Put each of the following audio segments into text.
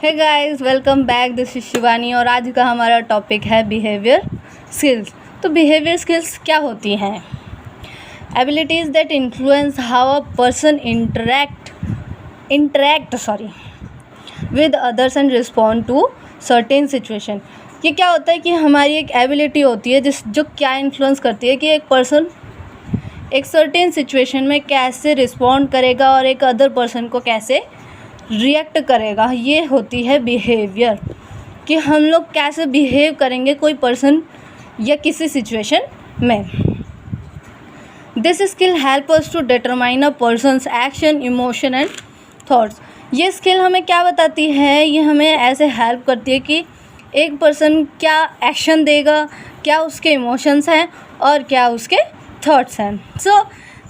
Hey guys, welcome back. This is Shivani और आज का हमारा टॉपिक है बिहेवियर स्किल्स। तो बिहेवियर स्किल्स क्या होती हैं? Abilities that influence how a person interact with others and respond to certain situation. ये क्या होता है कि हमारी एक एबिलिटी होती है जो क्या इन्फ्लुएंस करती है कि एक पर्सन एक सर्टेन सिचुएशन में कैसे रिस्पॉन्ड करेगा और एक अदर पर्सन को कैसे रिएक्ट करेगा। ये होती है बिहेवियर, कि हम लोग कैसे बिहेव करेंगे कोई पर्सन या किसी सिचुएशन में। This skill help us to determine a person's action, emotion and thoughts. ये स्किल हमें क्या बताती है? ये हमें ऐसे हेल्प करती है कि एक पर्सन क्या एक्शन देगा, क्या उसके इमोशंस हैं और क्या उसके थॉट्स हैं। So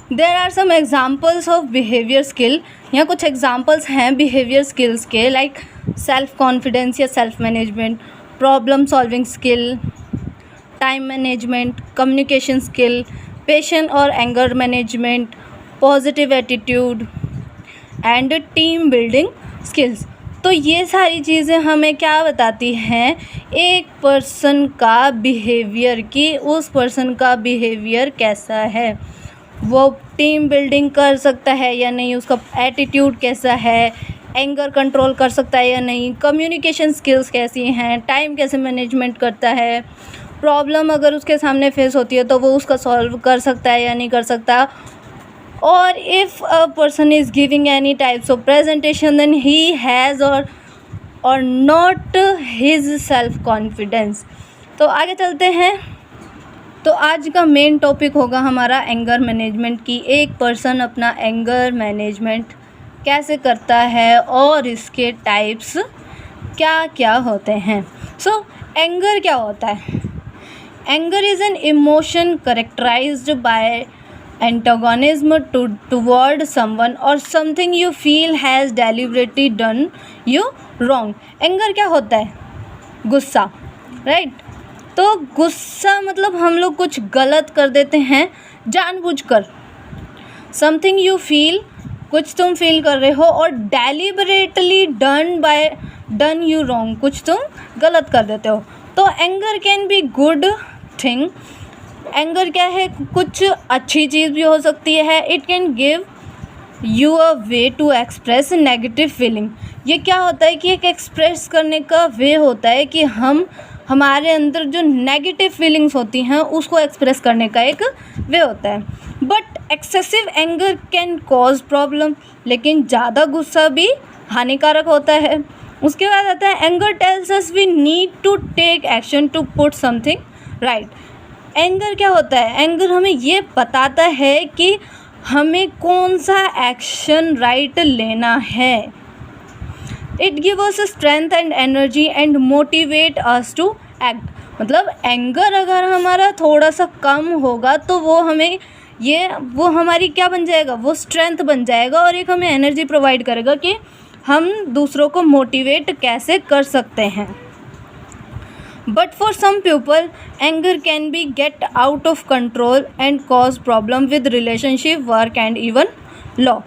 there are some examples of behaviour skill. यहाँ कुछ एग्जाम्पल्स हैं बिहेवियर स्किल्स के, लाइक सेल्फ कॉन्फिडेंस या self management, problem solving skill, time management, communication skill, patience और anger management, positive attitude and team building skills. तो ये सारी चीज़ें हमें क्या बताती हैं? एक पर्सन का बिहेवियर, कि उस पर्सन का बिहेवियर कैसा है, वो टीम बिल्डिंग कर सकता है या नहीं, उसका एटीट्यूड कैसा है, एंगर कंट्रोल कर सकता है या नहीं, कम्युनिकेशन स्किल्स कैसी हैं, टाइम कैसे मैनेजमेंट करता है, प्रॉब्लम अगर उसके सामने फेस होती है तो वो उसका सॉल्व कर सकता है या नहीं कर सकता, और if a person is giving any types of presentation then he has और नॉट हिज सेल्फ कॉन्फिडेंस। तो आगे चलते हैं। तो आज का मेन टॉपिक होगा हमारा एंगर मैनेजमेंट, की एक पर्सन अपना एंगर मैनेजमेंट कैसे करता है और इसके टाइप्स क्या क्या होते हैं। सो एंगर क्या होता है? Anger is an emotion characterised by antagonism toward someone or something you feel has deliberately done you wrong. Anger क्या होता है? गुस्सा, राइट? तो गुस्सा मतलब हम लोग कुछ गलत कर देते हैं जानबूझकर। समथिंग यू फील, कुछ तुम फील कर रहे हो, और डेलिबरेटली डन यू रॉन्ग, कुछ तुम गलत कर देते हो। तो anger can be good thing. Anger क्या है? कुछ अच्छी चीज़ भी हो सकती है। It can give you a way to express negative feeling. ये क्या होता है कि एक एक्सप्रेस करने का वे होता है कि हमारे अंदर जो नेगेटिव फीलिंग्स होती हैं उसको एक्सप्रेस करने का एक वे होता है। But excessive anger can cause problem, लेकिन ज़्यादा गुस्सा भी हानिकारक होता है। उसके बाद आता है anger tells us we need to take action to put something right. Anger क्या होता है? एंगर हमें ये बताता है कि हमें कौन सा एक्शन राइट लेना है। It give us strength and energy and motivate us to act. मतलब एंगर अगर हमारा थोड़ा सा कम होगा तो वो हमारी क्या बन जाएगा? वो स्ट्रेंथ बन जाएगा और एक हमें एनर्जी प्रोवाइड करेगा कि हम दूसरों को मोटिवेट कैसे कर सकते हैं। But for some people anger can be get out of control and cause problem with relationship, work and even law.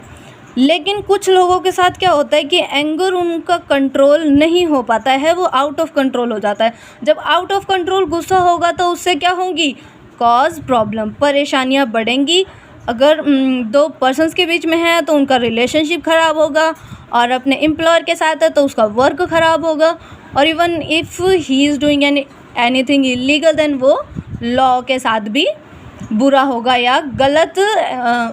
लेकिन कुछ लोगों के साथ क्या होता है कि एंगर उनका कंट्रोल नहीं हो पाता है, वो आउट ऑफ कंट्रोल हो जाता है। जब आउट ऑफ कंट्रोल गुस्सा होगा तो उससे क्या होंगी? कॉज प्रॉब्लम, परेशानियां बढ़ेंगी। अगर दो पर्सन्स के बीच में है तो उनका रिलेशनशिप ख़राब होगा, और अपने एम्प्लॉयर के साथ है तो उसका वर्क ख़राब होगा, और even if he is doing anything illegal then वो लॉ के साथ भी बुरा होगा या गलत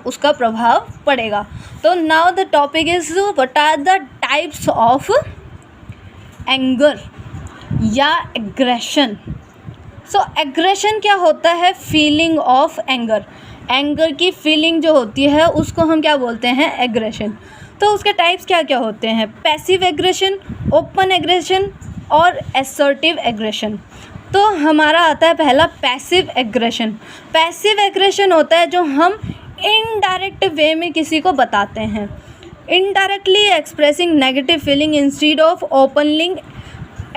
उसका प्रभाव पड़ेगा। तो now the topic is what are the types of anger या एग्रेशन। सो एग्रेशन क्या होता है? Feeling of anger. एंगर की फीलिंग जो होती है उसको हम क्या बोलते हैं? एग्रेशन। तो उसके टाइप्स क्या क्या होते हैं? पैसिव एग्रेशन, ओपन एग्रेशन और असर्टिव एग्रेशन। तो हमारा आता है पहला पैसिव एग्रेशन। पैसिव एग्रेशन होता है जो हम इनडायरेक्ट वे में किसी को बताते हैं, indirectly expressing negative feeling instead of openly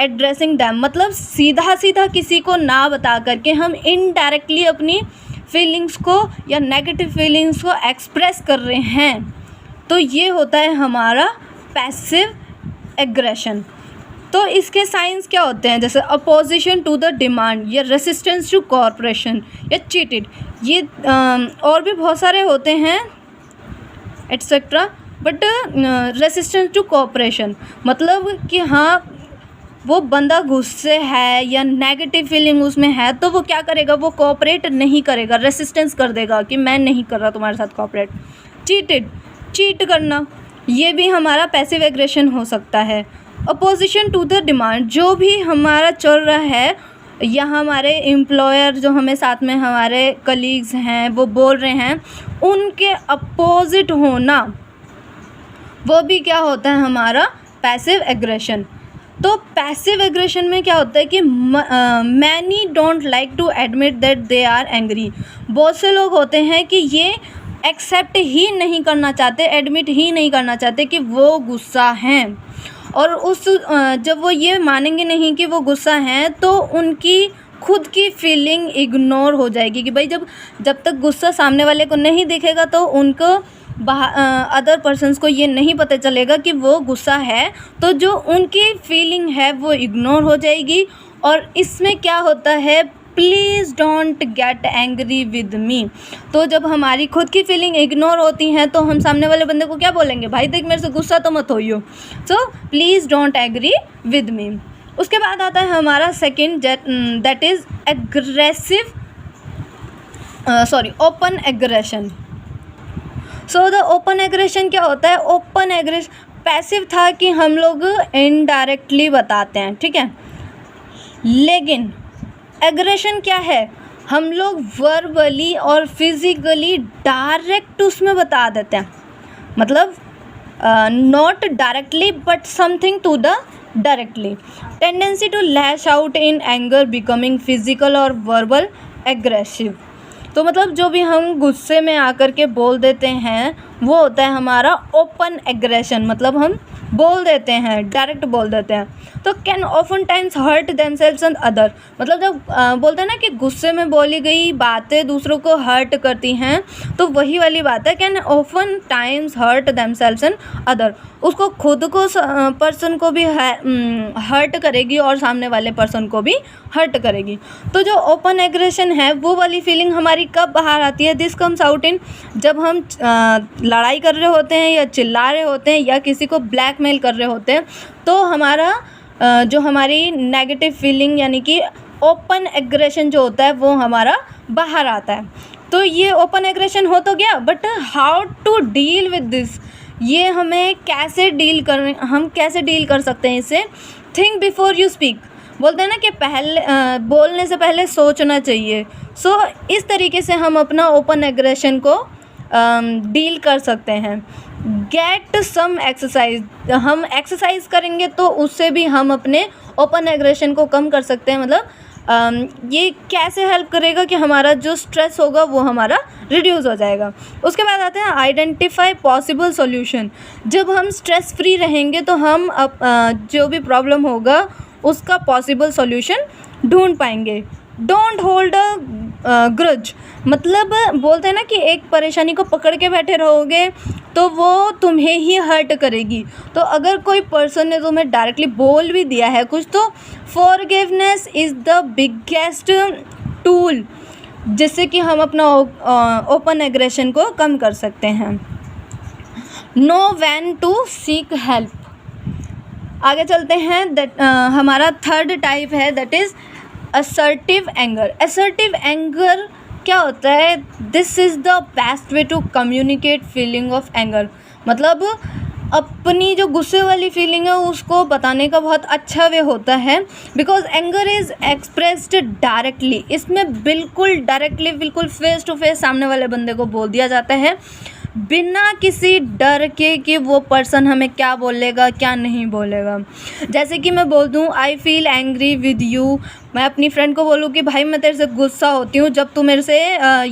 addressing them. मतलब सीधा सीधा किसी को ना बता करके हम इनडायरेक्टली अपनी फीलिंग्स को या नेगेटिव फीलिंग्स को एक्सप्रेस कर रहे हैं। तो ये होता है हमारा पैसिव एग्रेशन। तो इसके साइंस क्या होते हैं, जैसे अपोजिशन टू द डिमांड या रेसिस्टेंस टू कॉर्पोरेशन या चीटेड, ये और भी बहुत सारे होते हैं etcetera. But resistance to corporation मतलब कि हाँ वो बंदा गुस्से है या नेगेटिव फीलिंग उसमें है तो वो क्या करेगा, वो कोऑपरेट नहीं करेगा, रेसिस्टेंस कर देगा कि मैं नहीं कर रहा तुम्हारे साथ कोऑपरेट। चीट करना ये भी हमारा पैसिव एग्रेशन हो सकता है। अपोजिशन टू द डिमांड, जो भी हमारा चल रहा है या हमारे एम्प्लॉयर जो हमें साथ में हमारे कलीग्स हैं वो बोल रहे हैं उनके अपोजिट होना, वो भी क्या होता है हमारा पैसिव एग्रेशन। तो पैसिव एग्रेशन में क्या होता है कि many don't like to admit that they are angry. बहुत से लोग होते हैं कि ये एक्सेप्ट ही नहीं करना चाहते, एडमिट ही नहीं करना चाहते कि वो गुस्सा हैं, और जब वो ये मानेंगे नहीं कि वो गुस्सा हैं तो उनकी खुद की फीलिंग इग्नोर हो जाएगी कि भाई जब तक गुस्सा सामने वाले को नहीं दिखेगा तो उनको अदर पर्सन्स को ये नहीं पता चलेगा कि वो गुस्सा है, तो जो उनकी फीलिंग है वो इग्नोर हो जाएगी। और इसमें क्या होता है, please don't get angry with me. तो जब हमारी खुद की फीलिंग इग्नोर होती हैं तो हम सामने वाले बंदे को क्या बोलेंगे, भाई देख मेरे से गुस्सा तो मत होइयो, so please don't agree with me. उसके बाद आता है हमारा second, that is open aggression. So the open aggression क्या होता है, ओपन एग्रेशन पैसिव था कि हम लोग इनडायरेक्टली बताते हैं, ठीक है, लेकिन एग्रेशन क्या है, हम लोग वर्बली और फिजिकली डायरेक्ट उसमें बता देते हैं, मतलब not directly but something to the directly. Tendency to lash out in anger becoming physical और वर्बल एग्रेसिव। तो मतलब जो भी हम गुस्से में आकर के बोल देते हैं वो होता है हमारा ओपन एग्रेशन, मतलब हम बोल देते हैं, डायरेक्ट बोल देते हैं। तो can often times hurt themselves and other, मतलब जब बोलते हैं ना कि गुस्से में बोली गई बातें दूसरों को हर्ट करती हैं, तो वही वाली बात है, can often times hurt themselves and other, उसको खुद को पर्सन को भी हर्ट करेगी और सामने वाले पर्सन को भी हर्ट करेगी। तो जो ओपन एग्रेशन है वो वाली फीलिंग हमारी कब बाहर आती है, दिस कम्स आउट इन, जब हम लड़ाई कर रहे होते हैं या चिल्ला रहे होते हैं या किसी को ब्लैकमेल कर रहे होते हैं, तो हमारा जो हमारी नेगेटिव फीलिंग यानी कि ओपन एग्रेशन जो होता है वो हमारा बाहर आता है। तो ये ओपन एग्रेशन हो तो गया, but how to deal with this, ये हमें हम कैसे डील कर सकते हैं इससे। थिंक बिफोर यू स्पीक, बोलते हैं ना कि बोलने से पहले सोचना चाहिए। सो इस तरीके से हम अपना ओपन एग्रेशन को डील कर सकते हैं। गेट सम एक्सरसाइज, हम एक्सरसाइज करेंगे तो उससे भी हम अपने ओपन एग्रेशन को कम कर सकते हैं। मतलब ये कैसे हेल्प करेगा कि हमारा जो स्ट्रेस होगा वो हमारा रिड्यूस हो जाएगा। उसके बाद आते हैं आइडेंटिफाई पॉसिबल सॉल्यूशन। जब हम स्ट्रेस फ्री रहेंगे तो हम जो भी प्रॉब्लम होगा उसका पॉसिबल सॉल्यूशन ढूंढ पाएंगे। डोंट होल्ड अ ग्रज, मतलब बोलते हैं ना कि एक परेशानी को पकड़ के बैठे रहोगे तो वो तुम्हें ही हर्ट करेगी। तो अगर कोई पर्सन ने तुम्हें डायरेक्टली बोल भी दिया है कुछ, तो forgiveness is the biggest tool जिससे कि हम अपना ओपन एग्रेशन को कम कर सकते हैं। Know when to seek help. आगे चलते हैं, दैट हमारा थर्ड टाइप है, that is assertive anger. Assertive anger क्या होता है, this is the best way to communicate feeling of anger, मतलब अपनी जो गुस्से वाली फीलिंग है उसको बताने का बहुत अच्छा वे होता है। Because anger is expressed directly, इसमें बिल्कुल डायरेक्टली, बिल्कुल फेस टू फेस सामने वाले बंदे को बोल दिया जाता है बिना किसी डर के कि वो पर्सन हमें क्या बोलेगा क्या नहीं बोलेगा। जैसे कि मैं बोल दूँ I feel angry with you, मैं अपनी फ्रेंड को बोलूँ कि भाई मैं तेरे से गुस्सा होती हूँ जब तू मेरे से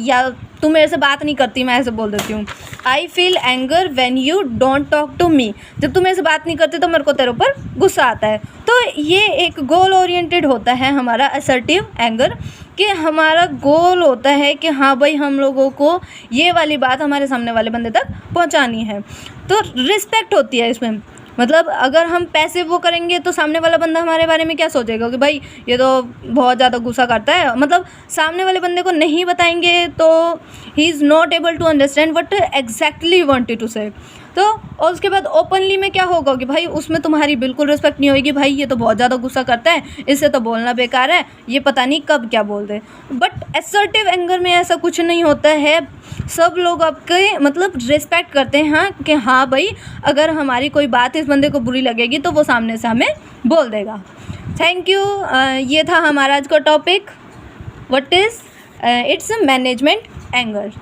या तू मेरे से बात नहीं करती, मैं ऐसे बोल देती हूँ। I feel anger when you don't talk to me, जब तू मेरे से बात नहीं करती तो मेरे को तेरे ऊपर गुस्सा आता है। तो ये एक गोल ओरिएंटेड होता है हमारा असर्टिव एंगर, कि हमारा गोल होता है कि हाँ भाई हम लोगों को ये वाली बात हमारे सामने वाले बंदे तक पहुंचानी है। तो रिस्पेक्ट होती है इसमें, मतलब अगर हम पैसे वो करेंगे तो सामने वाला बंदा हमारे बारे में क्या सोचेगा कि भाई ये तो बहुत ज़्यादा गुस्सा करता है, मतलब सामने वाले बंदे को नहीं बताएंगे तो he is not able to understand what exactly wanted to say. तो और उसके बाद ओपनली में क्या होगा कि भाई उसमें तुम्हारी बिल्कुल रिस्पेक्ट नहीं होगी, भाई ये तो बहुत ज़्यादा गुस्सा करता है, इससे तो बोलना बेकार है, ये पता नहीं कब क्या बोल दे। बट असर्टिव एंगर में ऐसा कुछ नहीं होता है, सब लोग आपके मतलब रिस्पेक्ट करते हैं, हाँ कि हाँ भाई अगर हमारी कोई बात इस बंदे को बुरी लगेगी तो वो सामने से हमें बोल देगा। Thank you. ये था हमारा आज का topic, what is it's management anger.